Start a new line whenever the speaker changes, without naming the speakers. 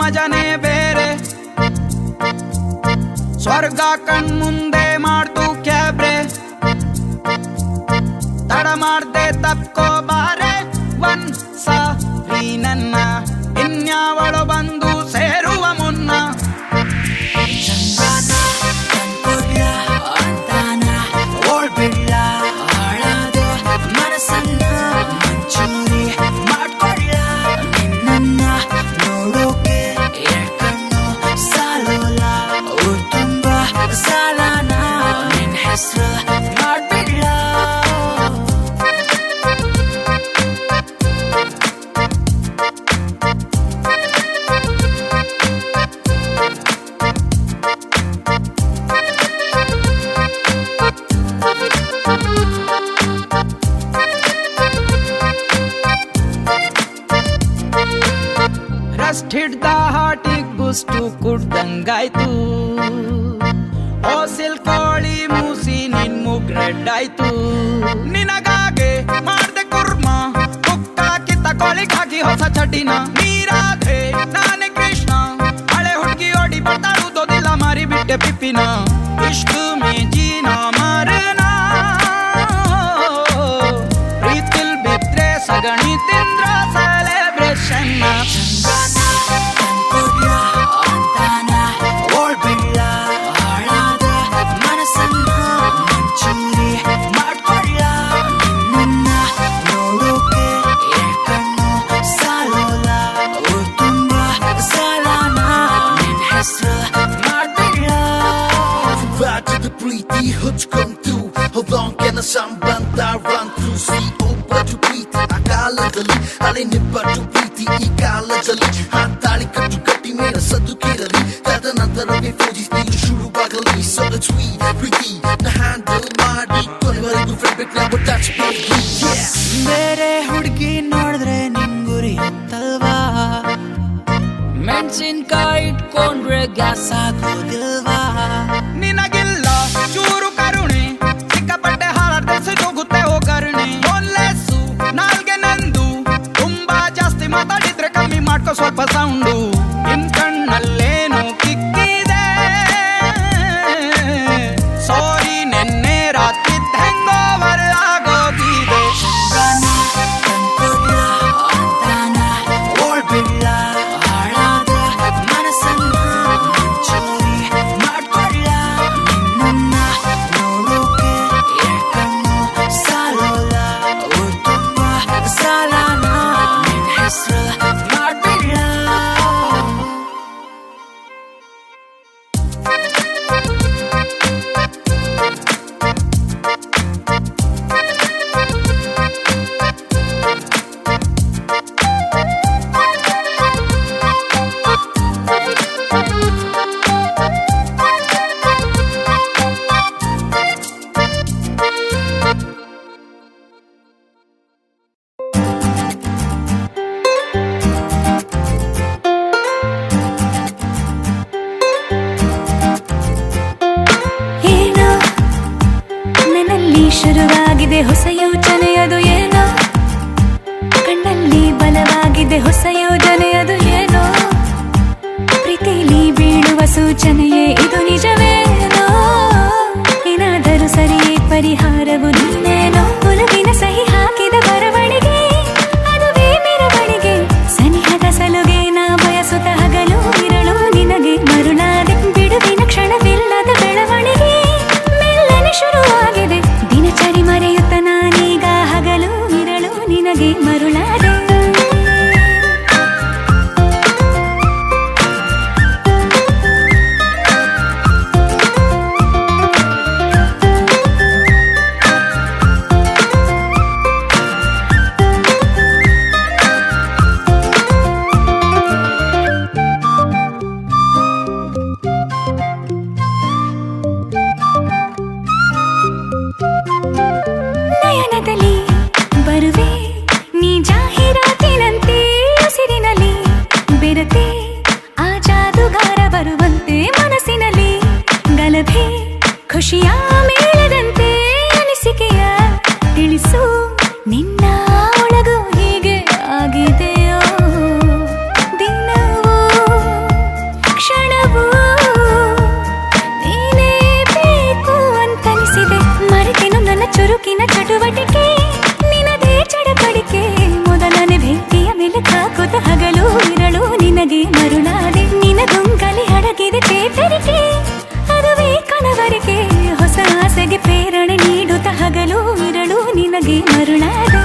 ಮಜನೇ ಬೇರೆ. ಸ್ವರ್ಗ ಕಣ್ಮುಂದೆ ಮಾಡ್ತು ಕ್ಯಾಬ್ರೆ, ತಡ ಮಾಡ್ದೆ ತಪ್ಕೋ ಬಾರೆ ಒಂದ್ಸರಿ ನನ್ನ, ಇನ್ಯಾವಳು ಬಂದು ಸೇರುವ ಮುನ್ನ. ರಸ್ಟ್ ಹಿಡ್ದ ಹಾಟಿಗ್ ಬುಸ್ಟು ಕುಡ್ದಂಗಾಯ್ತು, ಓಸಿಲ್ ಕೋಳಿ ಮೂಸಿ ನಿನ್ ಮುಗ್ ರೆಡ್ ಆಯ್ತು. ನಿನಗಾಗೆ ಮಾಡ್ದೆ ಕುರ್ಮ, ಕುಕ್ಕ ಕಿತ್ತ ಕೋಳಿಗ್ ಹಾಕಿ ಹೊಸ ಚಟಿನ. ನೀರಾಧೆ ನಾನೇ ಕೃಷ್ಣ, ಹಳೆ ಹುಡ್ಗಿ ಓಡಿ ಬರ್ತಾಡುವುದಿಲ್ಲ ಮಾರಿ ಬಿಟ್ಟೆ ಪಿಪ್ಪಿನ. ಇಷ್ಟು ಮೇಜಿನ ಮರನ ಪ್ರೀತಿಲ್ ಬಿದ್ರೆ ಸಗಣಿ ತಿಂದ್ರ ಸೆಲೆಬ್ರೇಷನ್.
ಪ್ರೀತಿ ಹೊಚ್ಕೊಂತು ಹೋದಂಗೆನ ಸಂಬಂಧ run through see ಒಬ್ಬಟ್ಟು ಪ್ರೀತಿ ಆ ಕಾಲದಲ್ಲಿ ಹಳೆ ನಿಬ್ಬಟ್ಟು ಪ್ರೀತಿ ಈ ಕಾಲದಲ್ಲಿ ಹಾತಾಳಿ ಕಟ್ಟು ಕಟ್ಟಿ ಮೇಲ ಸದ್ದುಕಿರಲಿ ತದನಂತರವೇ ಫೋಜಿ ನೀರು ಶುರುವಾಗಲಿ. So the sweet ಪ್ರೀತಿ ನ ಹ್ಯಾಂಡಲ್ ಮಾಡಿ ಕೊನೆವರೆಗೂ ಫ್ರೆಂಡ್ ಬಿಟ್ ನಾವು ಟಚ್ ಮಾಡಿ.
ಬೇರೆ ಹುಡುಗಿ ನೋಡಿದ್ರೆ ನಿಂಗುರಿ ಹತ್ತಲ್ವಾ, ಮೆಣಸಿನ್ಕಾಯಿ ಇಟ್ಕೊಂಡ್ರೆ ಗ್ಯಾಸ್ ಆಗೋದಿಲ್ವಾ. ನಿನಗಿಲ್ಲ ಚೂರು ಕರುಣೆ, ಸಿಕ್ಕಾಪಟ್ಟೆ ಹಾರಾಡ್ದೆ ಹೋಗುತ್ತೆ ಹೋಗರಣೆ. ಒಲ್ಲೆಸು ನಾಲ್ಗೆ ನಂದು, ತುಂಬಾ ಜಾಸ್ತಿ ಮಾತಾಡಿದ್ರೆ ಕಮ್ಮಿ ಮಾಡ್ಕೋ ಸ್ವಲ್ಪ ಸೌಂಡು. ನಿನ್ ಕಣ್ಣಲ್ಲೇನು ಕಿಕ್ಕಿದೆ, ಸಾರಿ ನೆನ್ನೆ ರಾತ್ರಿ ಹೆಂಗೋವರ್ ಆಗೋಗಿದೆ.
ಶುರುವಾಗಿದೆ ಹೊಸ ಯೋಚನೆ, ಅದು ಏನೋ ಕಣ್ಣಲ್ಲಿ ಬಲವಾಗಿದೆ ಹೊಸ ಯೋಜನೆ, ಅದು ಏನೋ ಪ್ರೀತಿಲಿ ಬೀಳುವ ಸೂಚನೆಯೇ ಇದು ನಿಜವೇನೋ. ಏನಾದರೂ ಸರಿಯೇ ಪರಿಹಾರವು ನೀನೇನೋ, ಒಲವಿನ ಸಹಿ ಹಾಕಿದ ಬರವಣಿಗೆ ಅದುವೇ ಮೆರವಣಿಗೆ. ಸನಿಹದ ಸಲುಗೆ ನಾ ಬಯಸುತ್ತ ಹಗಲು ಇರಳು ನಿನಗೆ ಮರುಳಾದೆ, ಬಿಡುವಿನ ಕ್ಷಣವಿಲ್ಲದ ಬೆಳವಣಿಗೆ ಮೆಲ್ಲನೆ ಶುರುವಾಗಿದೆ. ದಿನಚರಿ ಮರೆಯುತ್ತ ನಾನೀಗ ಹಗಲು ಇರಳು ನಿನಗೆ ಮರುಳಾದೆ. ನಿನಗೆ ಮರುಳಾದೆ